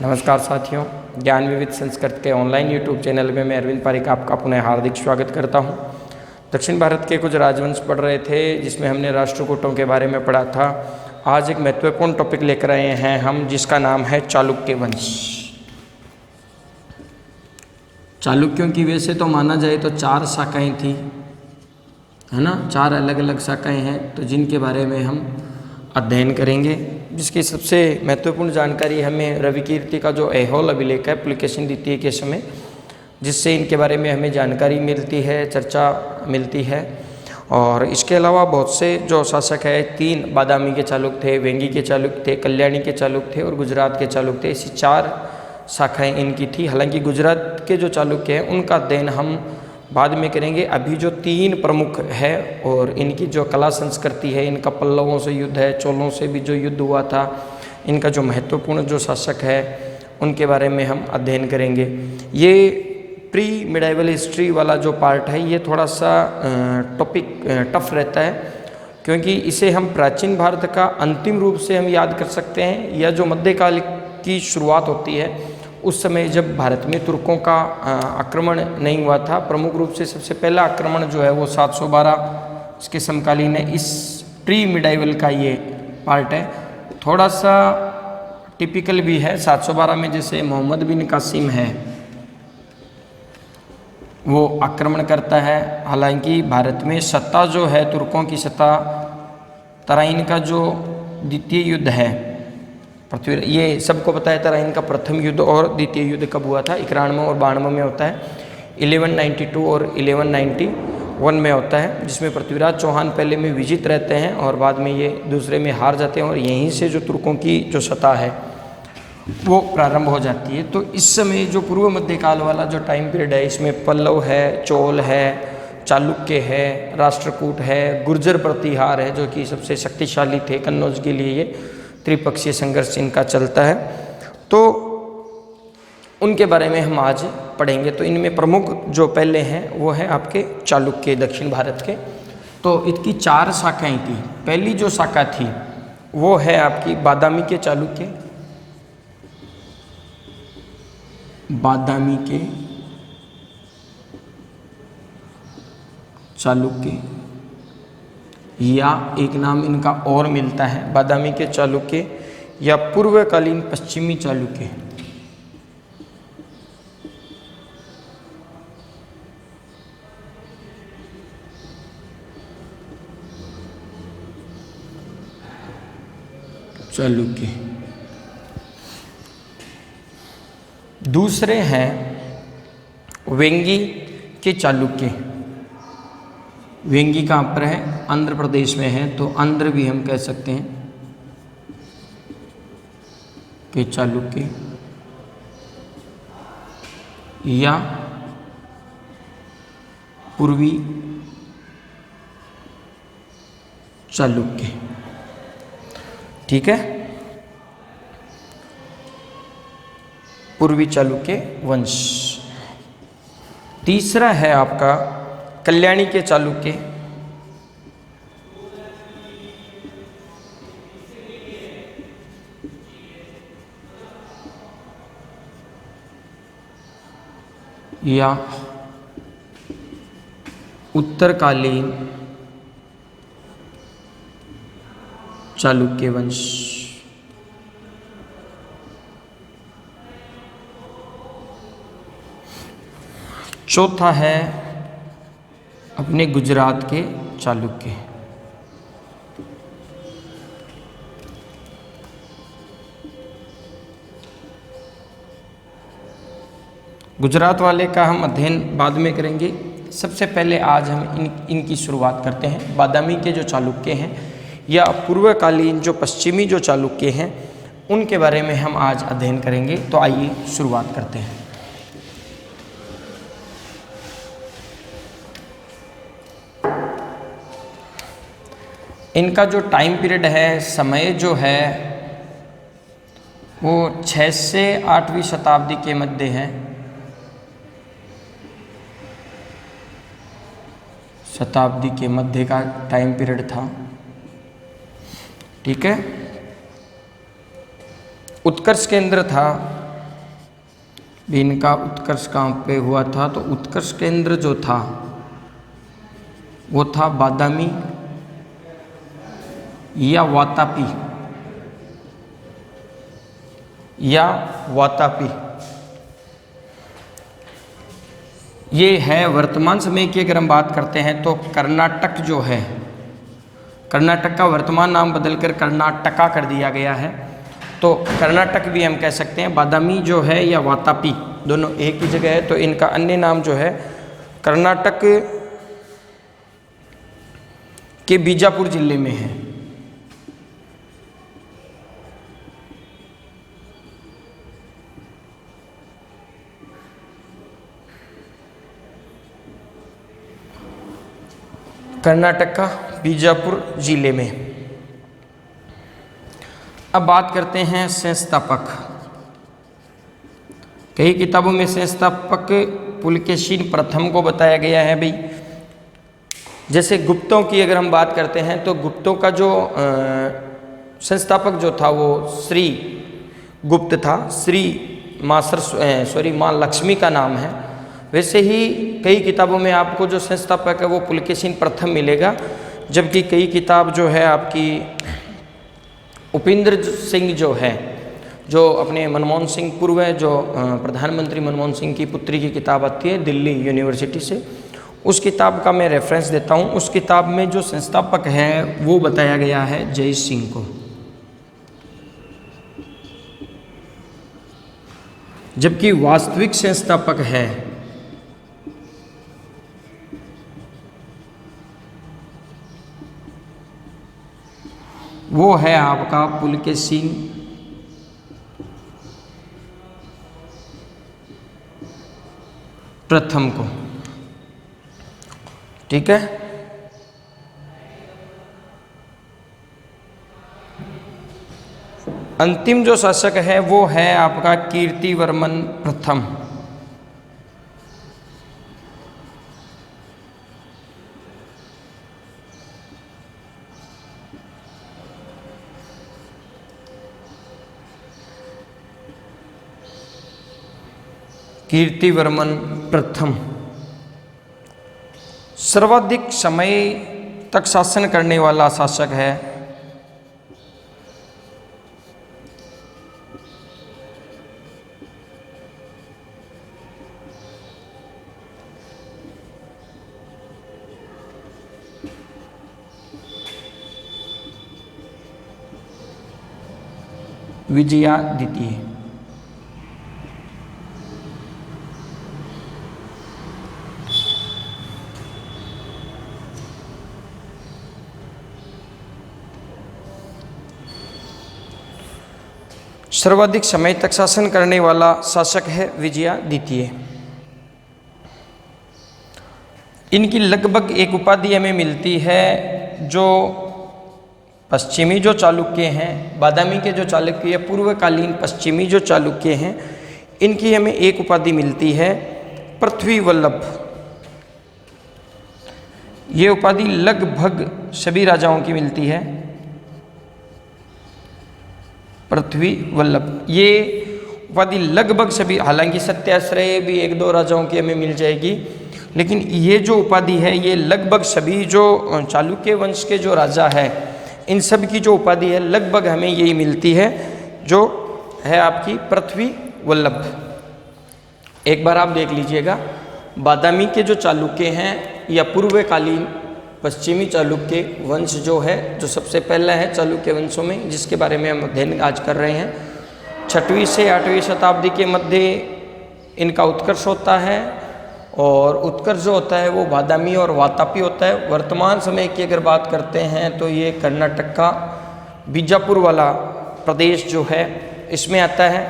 नमस्कार साथियों, ज्ञान विविध संस्कृत के ऑनलाइन यूट्यूब चैनल में मैं अरविंद पारिक आपका पुनः हार्दिक स्वागत करता हूं। दक्षिण भारत के कुछ राजवंश पढ़ रहे थे जिसमें हमने राष्ट्रकूटों के बारे में पढ़ा था। आज एक महत्वपूर्ण टॉपिक लेकर आए हैं हम, जिसका नाम है चालुक्य वंश। चालुक्यों की वैसे तो माना जाए तो 4 शाखाएँ थी, है ना। 4 अलग अलग शाखाएँ हैं, तो जिनके बारे में हम अध्ययन करेंगे। जिसकी सबसे महत्वपूर्ण जानकारी हमें रविकीर्ति का जो ऐहोल अभिलेख है पुलकेशिन द्वितीय के समय, जिससे इनके बारे में हमें जानकारी मिलती है, चर्चा मिलती है। और इसके अलावा बहुत से जो शासक है, 3 बादामी के चालुक्य थे, वेंगी के चालुक्य थे, कल्याणी के चालुक्य थे और गुजरात के चालुक्य थे। ऐसी 4 शाखाएँ इनकी थी। हालांकि गुजरात के जो चालुक्य हैं उनका अध्ययन हम बाद में करेंगे। अभी जो 3 प्रमुख है और इनकी जो कला संस्कृति है, इनका पल्लवों से युद्ध है, चोलों से भी जो युद्ध हुआ था, इनका जो महत्वपूर्ण जो शासक है उनके बारे में हम अध्ययन करेंगे। ये प्री मिडाइवल हिस्ट्री वाला जो पार्ट है ये थोड़ा सा टॉपिक टफ रहता है, क्योंकि इसे हम प्राचीन भारत का अंतिम रूप से हम याद कर सकते हैं, या जो मध्यकाल की शुरुआत होती है उस समय जब भारत में तुर्कों का आक्रमण नहीं हुआ था। प्रमुख रूप से सबसे पहला आक्रमण जो है वो 712 इसके समकालीन है। इस प्री मिडाइवल का ये पार्ट है, थोड़ा सा टिपिकल भी है। 712 में जैसे मोहम्मद बिन कासिम है वो आक्रमण करता है। हालांकि भारत में सत्ता जो है तुर्कों की सत्ता, तराइन का जो द्वितीय युद्ध है पृथ्वी, ये सबको पता है। तराइन का प्रथम युद्ध और द्वितीय युद्ध कब हुआ था? 91 और 92 में होता है। 1192 और 1191 में होता है, जिसमें पृथ्वीराज चौहान पहले में विजित रहते हैं और बाद में ये दूसरे में हार जाते हैं, और यहीं से जो तुर्कों की जो सत्ता है वो प्रारंभ हो जाती है। तो इस समय जो पूर्व मध्यकाल वाला जो टाइम पीरियड है, इसमें पल्लव है, चोल है, चालुक्य है, राष्ट्रकूट है, गुर्जर प्रतिहार है जो कि सबसे शक्तिशाली थे कन्नौज के लिए। ये त्रिपक्षीय संघर्ष इनका चलता है, तो उनके बारे में हम आज पढ़ेंगे। तो इनमें प्रमुख जो पहले हैं वो है आपके चालुक्य, दक्षिण भारत के। तो इसकी 4 शाखाएं थी। पहली जो शाखा थी वो है आपकी बादामी के चालुक्य, बादामी के चालुक्य, या एक नाम इनका और मिलता है बादामी के चालुक्य या पूर्वकालीन पश्चिमी चालुक्य। चालुक्य दूसरे हैं वेंगी के चालुक्य। वेंगी कहाँ पर है? आंध्र प्रदेश में है, तो आंध्र भी हम कह सकते हैं के चालुक्य, या पूर्वी चालुक्य। ठीक है, पूर्वी चालुक्य वंश। तीसरा है आपका कल्याणी के चालुक्य, या उत्तरकालीन चालुक्य वंश। चौथा है अपने गुजरात के चालुक्य। गुजरात वाले का हम अध्ययन बाद में करेंगे। सबसे पहले आज हम इनकी शुरुआत करते हैं। बादामी के जो चालुक्य हैं या पूर्वकालीन जो पश्चिमी जो चालुक्य हैं उनके बारे में हम आज अध्ययन करेंगे। तो आइए शुरुआत करते हैं। इनका जो टाइम पीरियड है, समय जो है वो 6 से 8वीं शताब्दी के मध्य है। शताब्दी के मध्य का टाइम पीरियड था। ठीक है, उत्कर्ष केंद्र था भी इनका उत्कर्ष कहाँ पे हुआ था, तो उत्कर्ष केंद्र जो था वो था बादामी या वातापी, ये है वर्तमान समय की अगर हम बात करते हैं तो कर्नाटक जो है, कर्नाटक का वर्तमान नाम बदलकर कर्नाटका कर दिया गया है, तो कर्नाटक भी हम कह सकते हैं। बादामी जो है या वातापी दोनों एक ही जगह है, तो इनका अन्य नाम जो है कर्नाटक के बीजापुर जिले में है। कर्नाटक का बीजापुर जिले में। अब बात करते हैं संस्थापक। कई किताबों में संस्थापक पुलकेशिन प्रथम को बताया गया है भाई। जैसे गुप्तों की अगर हम बात करते हैं तो गुप्तों का जो संस्थापक जो था वो श्री गुप्त था, श्री माँ लक्ष्मी का नाम है। वैसे ही कई किताबों में आपको जो संस्थापक है वो पुलकेशिन प्रथम मिलेगा, जबकि कई किताब जो है आपकी उपेंद्र सिंह जो है, जो अपने मनमोहन सिंह पूर्व जो प्रधानमंत्री मनमोहन सिंह की पुत्री की किताब आती है दिल्ली यूनिवर्सिटी से, उस किताब का मैं रेफरेंस देता हूँ। उस किताब में जो संस्थापक है वो बताया गया है जय सिंह को, जबकि वास्तविक संस्थापक है वो है आपका पुलकेशिन प्रथम को। ठीक है, अंतिम जो शासक है वो है आपका कीर्तिवर्मन प्रथम। कीर्तिवर्मन प्रथम सर्वाधिक समय तक शासन करने वाला शासक है। विजयादित्य। सर्वाधिक समय तक शासन करने वाला शासक है विजयादित्य। इनकी लगभग एक उपाधि हमें मिलती है, जो पश्चिमी जो चालुक्य हैं, बादामी के जो चालुक्य पूर्वकालीन पश्चिमी जो चालुक्य हैं, इनकी हमें एक उपाधि मिलती है पृथ्वी वल्लभ। ये उपाधि लगभग सभी राजाओं की मिलती है, पृथ्वी वल्लभ। ये उपाधि लगभग सभी, हालांकि सत्याश्रय भी एक दो राजाओं की हमें मिल जाएगी, लेकिन ये जो उपाधि है ये लगभग सभी जो चालुक्य वंश के जो राजा है इन सब की जो उपाधि है लगभग हमें यही मिलती है, जो है आपकी पृथ्वी वल्लभ। एक बार आप देख लीजिएगा, बादामी के जो चालुक्य हैं या पूर्वकालीन पश्चिमी चालुक्य वंश जो है, जो सबसे पहला है चालुक्य वंशों में, जिसके बारे में हम अध्ययन आज कर रहे हैं, 6वीं से 8वीं शताब्दी के मध्य इनका उत्कर्ष होता है। और उत्कर्ष जो होता है वो बादामी और वातापी होता है। वर्तमान समय की अगर बात करते हैं तो ये कर्नाटक का बीजापुर वाला प्रदेश जो है इसमें आता है।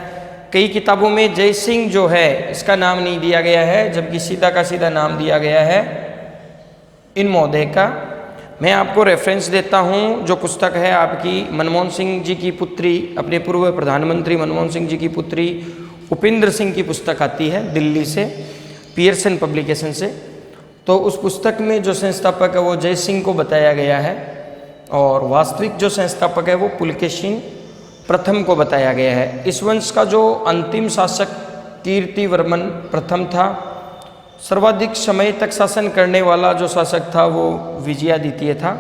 कई किताबों में जय सिंह जो है इसका नाम नहीं दिया गया है, जबकि सीधा का सीधा नाम दिया गया है इन महोदय का। मैं आपको रेफरेंस देता हूं, जो पुस्तक है आपकी मनमोहन सिंह जी की पुत्री, अपने पूर्व प्रधानमंत्री मनमोहन सिंह जी की पुत्री उपेंद्र सिंह की पुस्तक आती है दिल्ली से, पियर्सन पब्लिकेशन से। तो उस पुस्तक में जो संस्थापक है वो जय सिंह को बताया गया है, और वास्तविक जो संस्थापक है वो पुलकेशिन प्रथम को बताया गया है। इस वंश का जो अंतिम शासक कीर्तिवर्मन प्रथम था। सर्वाधिक समय तक शासन करने वाला जो शासक था वो विजयादित्य था।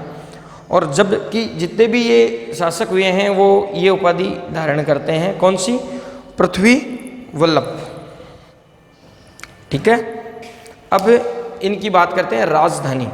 और जबकि जितने भी ये शासक हुए हैं वो ये उपाधि धारण करते हैं, कौन सी? पृथ्वी वल्लभ। ठीक है, अब इनकी बात करते हैं राजधानी।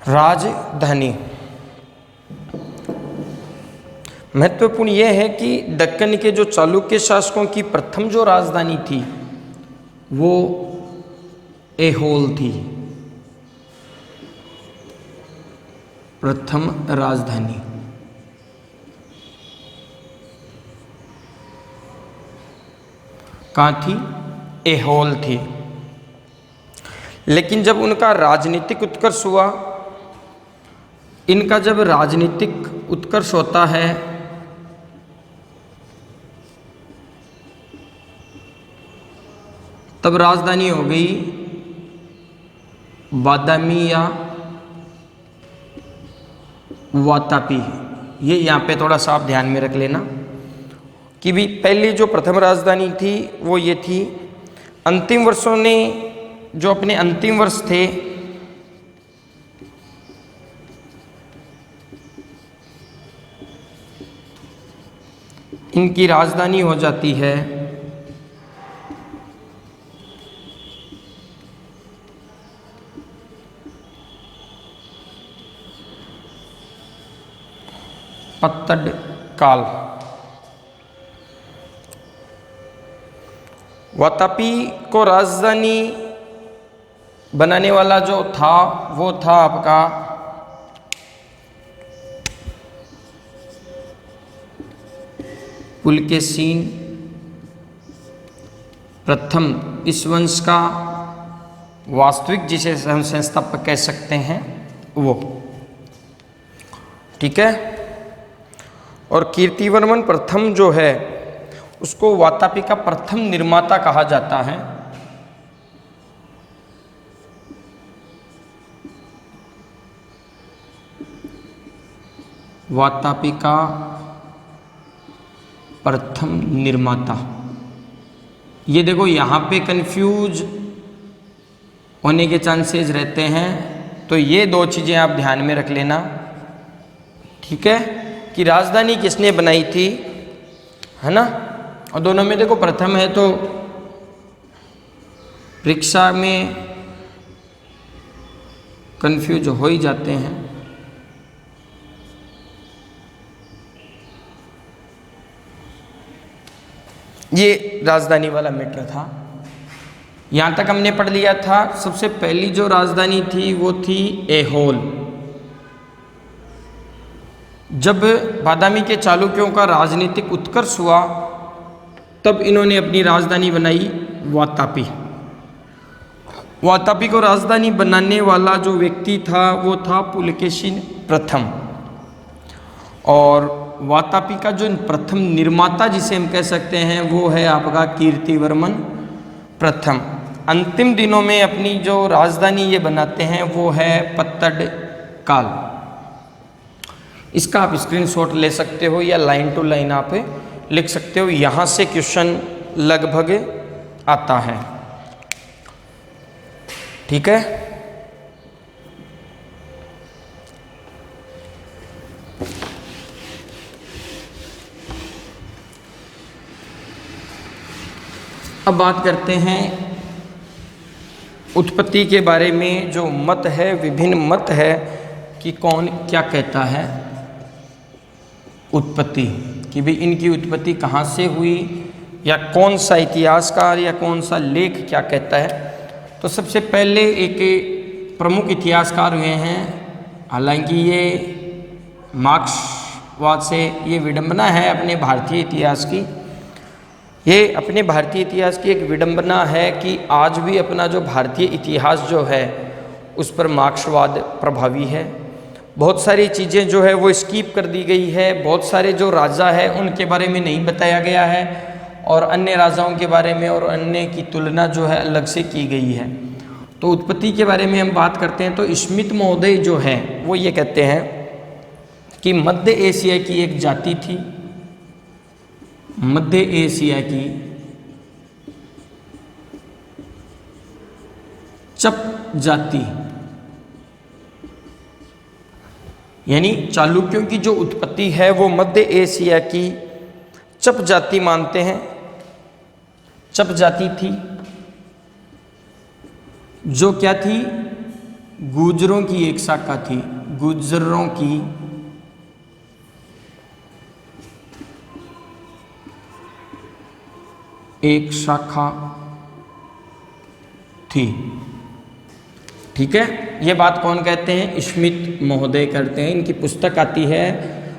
राजधानी महत्वपूर्ण यह है कि दक्कन के जो चालुक्य शासकों की प्रथम जो राजधानी थी वो ऐहोल थी। प्रथम राजधानी कहाँ थी? ऐहोल थी। लेकिन जब उनका राजनीतिक उत्कर्ष हुआ, इनका जब राजनीतिक उत्कर्ष होता है तब राजधानी हो गई बादामी या वातापी। ये यहाँ पे थोड़ा सा आप ध्यान में रख लेना कि भी पहले जो प्रथम राजधानी थी वो ये थी। अंतिम वर्षों ने जो अपने अंतिम वर्ष थे इनकी राजधानी हो जाती है पत्तडकाल। वातापी को राजधानी बनाने वाला जो था वो था आपका पुलकेशिन प्रथम। इस वंश का वास्तविक जिसे हम संस्थापक कह सकते हैं वो। ठीक है, और कीर्तिवर्मन प्रथम जो है उसको वातापी का प्रथम निर्माता कहा जाता है। वातापी का प्रथम निर्माता। ये देखो यहाँ पे कंफ्यूज होने के चांसेस रहते हैं, तो ये दो चीज़ें आप ध्यान में रख लेना। ठीक है, कि राजधानी किसने बनाई थी, है ना। और दोनों में देखो प्रथम है तो परीक्षा में कंफ्यूज हो ही जाते हैं। ये राजधानी वाला मैटर था, यहाँ तक हमने पढ़ लिया था। सबसे पहली जो राजधानी थी वो थी ऐहोल। जब बादामी के चालुक्यों का राजनीतिक उत्कर्ष हुआ तब इन्होंने अपनी राजधानी बनाई वातापी। वातापी को राजधानी बनाने वाला जो व्यक्ति था वो था पुलकेशिन प्रथम। और वातापी का जो प्रथम निर्माता जिसे हम कह सकते हैं वो है आपका कीर्तिवर्मन प्रथम। अंतिम दिनों में अपनी जो राजधानी ये बनाते हैं वो है पत्तडकाल। इसका आप स्क्रीनशॉट ले सकते हो या लाइन टू लाइन आप लिख सकते हो। यहाँ से क्वेश्चन लगभग आता है। ठीक है, अब बात करते हैं उत्पत्ति के बारे में। जो मत है, विभिन्न मत है कि कौन क्या कहता है उत्पत्ति, कि भाई इनकी उत्पत्ति कहाँ से हुई, या कौन सा इतिहासकार या कौन सा लेख क्या कहता है। तो सबसे पहले एक प्रमुख इतिहासकार हुए हैं, हालांकि ये मार्क्सवाद से ये विडंबना है अपने भारतीय इतिहास की। ये अपने भारतीय इतिहास की एक विडंबना है कि आज भी अपना जो भारतीय इतिहास जो है उस पर मार्क्सवाद प्रभावी है। बहुत सारी चीज़ें जो है वो स्किप कर दी गई है, बहुत सारे जो राजा है उनके बारे में नहीं बताया गया है और अन्य राजाओं के बारे में और अन्य की तुलना जो है अलग से की गई है। तो उत्पत्ति के बारे में हम बात करते हैं तो स्मिथ महोदय जो हैं वो ये कहते हैं कि मध्य एशिया की एक जाति थी, मध्य एशिया की चप जाति, यानी चालुक्यों की जो उत्पत्ति है वो मध्य एशिया की चप जाति मानते हैं। चप जाति थी जो क्या थी, गुर्जरों की एक शाखा थी, गुर्जरों की एक शाखा थी। ठीक है, ये बात कौन कहते हैं, स्मिथ महोदय करते हैं। इनकी पुस्तक आती है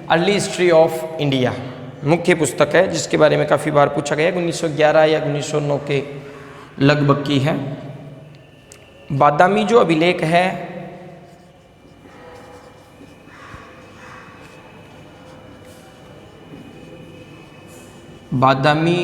अर्ली हिस्ट्री ऑफ इंडिया, मुख्य पुस्तक है जिसके बारे में काफ़ी बार पूछा गया, 1911 या 1909 के लगभग की है। बादामी जो अभिलेख है बादामी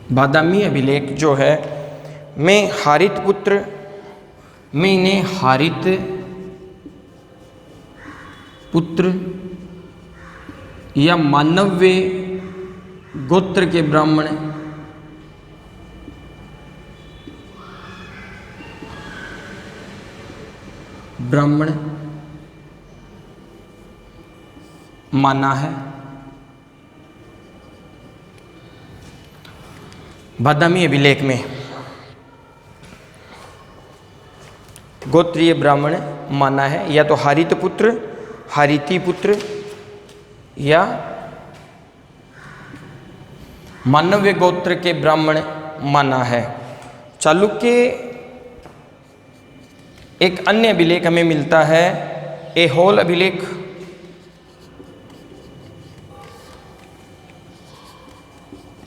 बादामी अभिलेख जो है में हारित पुत्र में इन्हें हारित पुत्र या मानव्य गोत्र के ब्राह्मण माना है। बादामी अभिलेख में गोत्रीय ब्राह्मण माना है, या तो हारित पुत्र, हारिती पुत्र या मानव्य गोत्र के ब्राह्मण माना है। चालुक्य एक अन्य अभिलेख हमें मिलता है ऐहोल अभिलेख,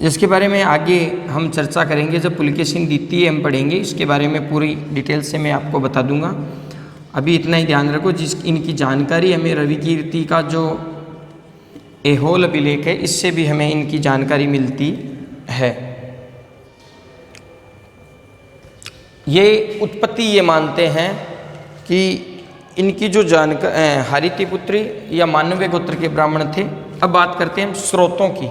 जिसके बारे में आगे हम चर्चा करेंगे जब पुलकेशिन द्वितीय हम पढ़ेंगे, इसके बारे में पूरी डिटेल से मैं आपको बता दूंगा। अभी इतना ही ध्यान रखो, इनकी जानकारी हमें रविकीर्ति का जो ऐहोल अभिलेख है इससे भी हमें इनकी जानकारी मिलती है। ये उत्पत्ति ये मानते हैं कि इनकी जो हारिती पुत्री या मानव्य गोत्र के ब्राह्मण थे। अब बात करते हैं हम स्रोतों की,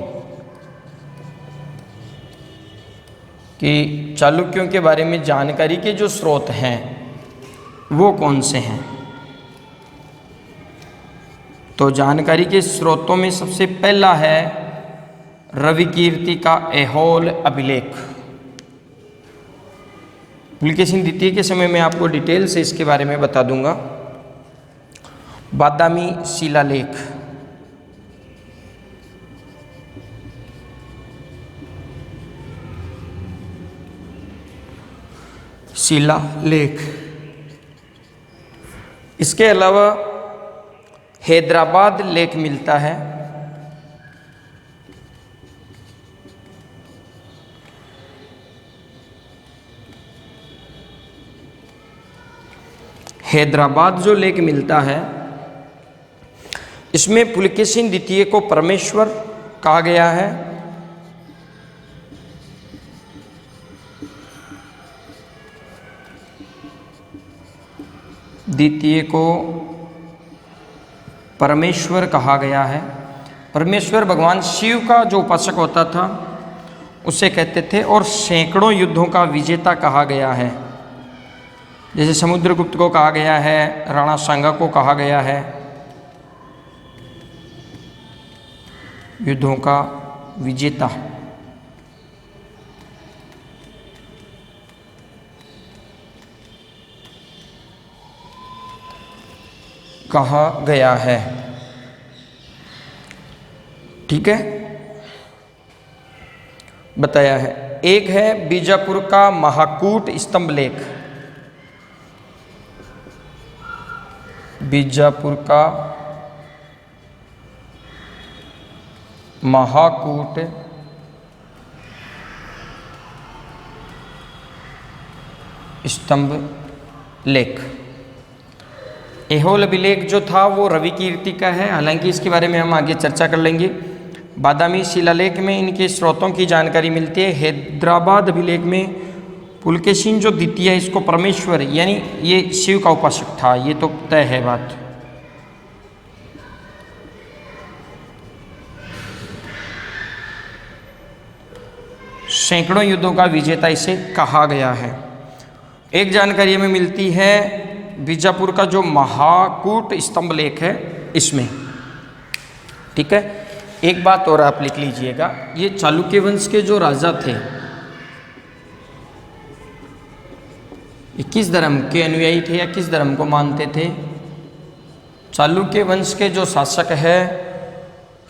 कि चालुक्यों के बारे में जानकारी के जो स्रोत हैं वो कौन से हैं। तो जानकारी के स्रोतों में सबसे पहला है रविकीर्ति का ऐहोल अभिलेख। पुलकेशिन द्वितीय के समय में आपको डिटेल से इसके बारे में बता दूंगा। बादामी शिलालेख, शिलालेख, इसके अलावा हैदराबाद लेख मिलता है। हैदराबाद जो लेख मिलता है इसमें पुलकेशिन द्वितीय को परमेश्वर कहा गया है। द्वितीय को परमेश्वर कहा गया है। परमेश्वर भगवान शिव का जो उपासक होता था उसे कहते थे, और सैकड़ों युद्धों का विजेता कहा गया है। जैसे समुद्रगुप्त को कहा गया है, राणा सांगा को कहा गया है युद्धों का विजेता। कहा गया है। ठीक है, बताया है। एक है बीजापुर का महाकूट स्तंभ लेख, बीजापुर का महाकूट स्तंभ लेख। ऐहोल अभिलेख जो था वो रवि कीर्ति का है, हालांकि इसके बारे में हम आगे चर्चा कर लेंगे। बादामी शिलालेख में इनके स्रोतों की जानकारी मिलती है। हैदराबाद अभिलेख में पुलकेशिन जो द्वितीय है इसको परमेश्वर यानी ये शिव का उपासक था, ये तो तय है बात। सैकड़ों युद्धों का विजेता इसे कहा गया है। एक जानकारी हमें मिलती है बीजापुर का जो महाकूट स्तंभ लेख है इसमें, ठीक है। एक बात और आप लिख लीजिएगा, ये चालुक्य वंश के जो राजा थे ये किस धर्म के अनुयायी थे या किस धर्म को मानते थे? चालुक्य वंश के जो शासक है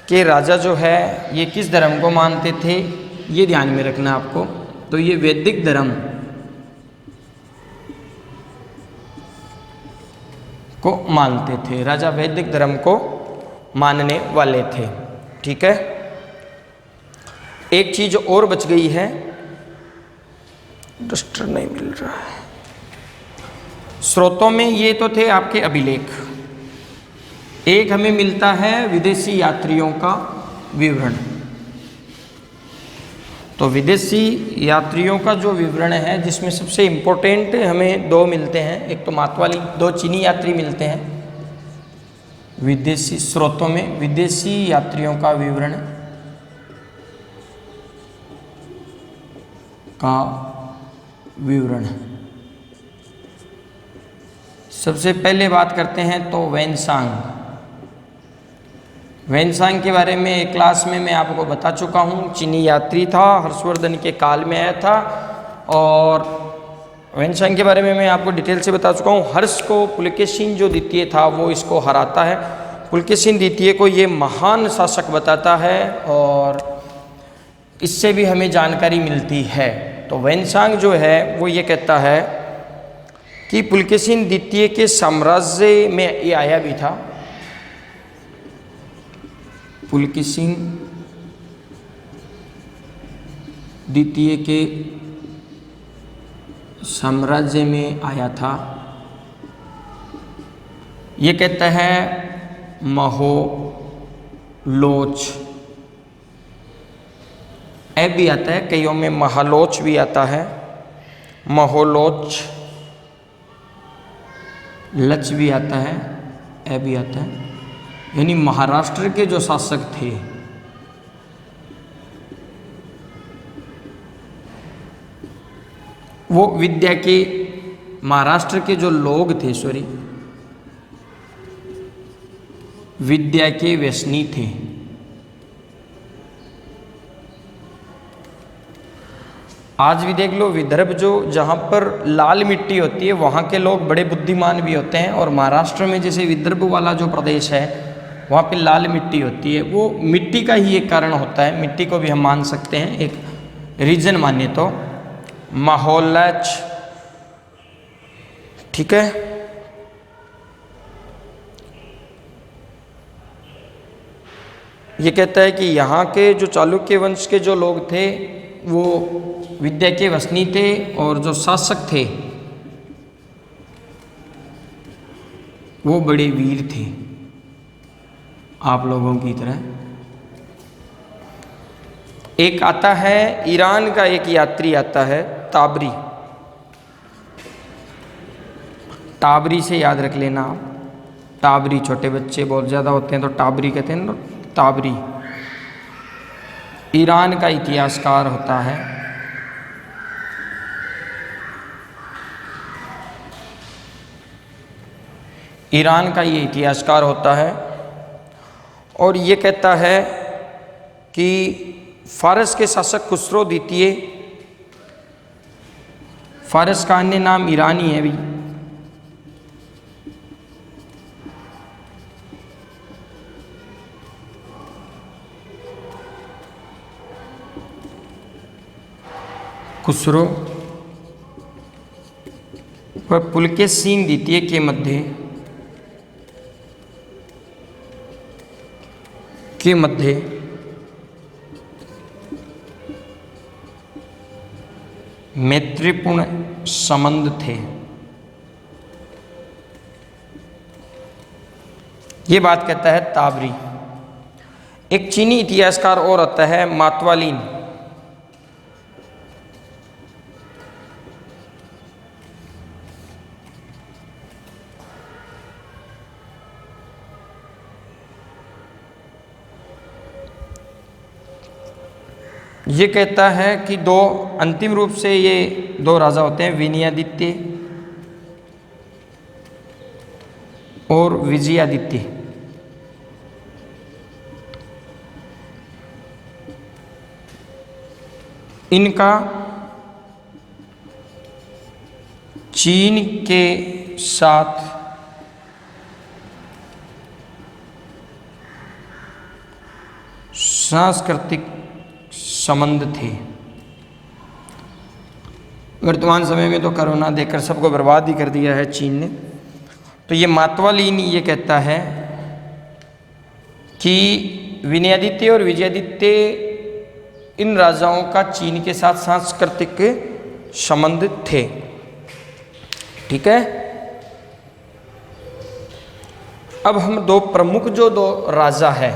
के राजा जो है ये किस धर्म को मानते थे, ये ध्यान में रखना आपको। तो ये वैदिक धर्म को मानते थे, राजा वैदिक धर्म को मानने वाले थे, ठीक है। एक चीज और बच गई है, डस्टर नहीं मिल रहा है। स्रोतों में ये तो थे आपके अभिलेख, एक हमें मिलता है विदेशी यात्रियों का विवरण। तो विदेशी यात्रियों का जो विवरण है जिसमें सबसे इम्पोर्टेंट हमें दो मिलते हैं, एक तो मातवाली, दो चीनी यात्री मिलते हैं विदेशी स्रोतों में। विदेशी यात्रियों का विवरण सबसे पहले बात करते हैं तो वेनसांग। वेनसांग के बारे में एक क्लास में मैं आपको बता चुका हूँ, चीनी यात्री था, हर्षवर्धन के काल में आया था। और वेनसांग के बारे में मैं आपको डिटेल से बता चुका हूँ। हर्ष को पुलकेशिन जो द्वितीय था वो इसको हराता है। पुलकेशिन द्वितीय को ये महान शासक बताता है और इससे भी हमें जानकारी मिलती है। तो वेनसांग जो है वो ये कहता है कि पुलकेशिन द्वितीय के साम्राज्य में ये आया भी था। पुलकेशिन द्वितीय के साम्राज्य में आया था। ये कहता है महोलोच, ए भी आता है, कईयों में महालोच भी आता है, महोलोच, लच भी आता है, ए भी आता है। यानी महाराष्ट्र के जो शासक थे वो विद्या के, महाराष्ट्र के जो लोग थे, विद्या के व्यसनी थे। आज भी देख लो, विदर्भ जो जहाँ पर लाल मिट्टी होती है वहाँ के लोग बड़े बुद्धिमान भी होते हैं, और महाराष्ट्र में जैसे विदर्भ वाला जो प्रदेश है वहाँ पे लाल मिट्टी होती है। वो मिट्टी का ही एक कारण होता है, मिट्टी को भी हम मान सकते हैं एक रीजन मानिए तो। माहौलच, ठीक है। ये कहता है कि यहाँ के जो चालुक्य वंश के जो लोग थे वो विद्या के वसनी थे, और जो शासक थे वो बड़े वीर थे आप लोगों की तरह। एक आता है ईरान का, एक यात्री आता है ताबरी। ताबरी से याद रख लेना आप, ताबरी, छोटे बच्चे बहुत ज़्यादा होते हैं तो ताबरी कहते हैं ना, ताबरी ईरान का इतिहासकार होता है। ईरान का ये इतिहासकार होता है और ये कहता है कि फारस के शासक खुसरो द्वितीय, फारस का अन्य नाम ईरानी है भी, खुसरो व पुलकेशिन द्वितीय के मध्य मैत्रीपूर्ण संबंध थे। ये बात कहता है ताबरी। एक चीनी इतिहासकार और आता है मातवालीन। ये कहता है कि दो अंतिम रूप से ये दो राजा होते हैं, विनयादित्य और विजयादित्य। इनका चीन के साथ सांस्कृतिक संबंध थे। वर्तमान समय में तो कोरोना देकर सबको बर्बाद ही कर दिया है चीन ने। तो ये मातवालीन ये कहता है कि विनयादित्य और विजयादित्य इन राजाओं का चीन के साथ सांस्कृतिक संबंध थे। ठीक है। अब हम दो प्रमुख जो दो राजा है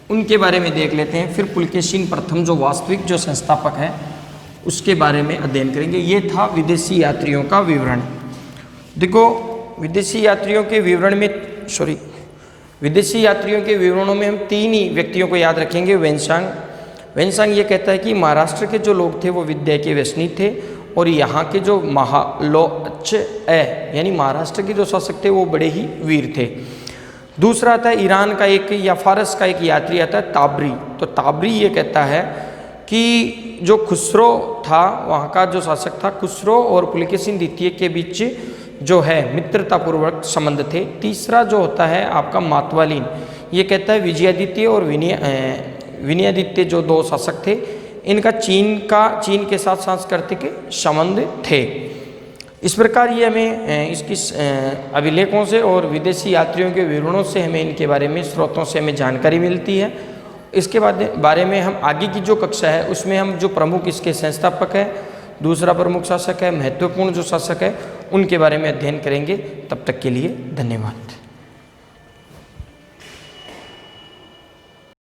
उनके बारे में देख लेते हैं, फिर पुलकेशिन प्रथम जो वास्तविक जो संस्थापक है उसके बारे में अध्ययन करेंगे। ये था विदेशी यात्रियों का विवरण। देखो विदेशी यात्रियों के विवरण में विदेशी यात्रियों के विवरणों में हम तीन ही व्यक्तियों को याद रखेंगे। वेनसांग ये कहता है कि महाराष्ट्र के जो लोग थे वो विद्या के व्यसनी थे और यहाँ के जो यानी महाराष्ट्र के जो शासक थे वो बड़े ही वीर थे। दूसरा आता है ईरान का एक या फारस का एक यात्री आता है ताबरी। तो ताबरी ये कहता है कि जो खुसरो था वहाँ का जो शासक था, खुसरो और पुलकेशिन द्वितीय के बीच जो है मित्रतापूर्वक संबंध थे। तीसरा जो होता है आपका मातवालीन, ये कहता है विजयादित्य और विनयादित्य जो दो शासक थे इनका चीन के साथ सांस्कृतिक संबंध थे। इस प्रकार ये हमें इसकी अभिलेखों से और विदेशी यात्रियों के विवरणों से हमें इनके बारे में स्रोतों से हमें जानकारी मिलती है। इसके बारे में हम आगे की जो कक्षा है उसमें हम जो प्रमुख इसके संस्थापक है, दूसरा प्रमुख शासक है, महत्वपूर्ण जो शासक है उनके बारे में अध्ययन करेंगे। तब तक के लिए धन्यवाद।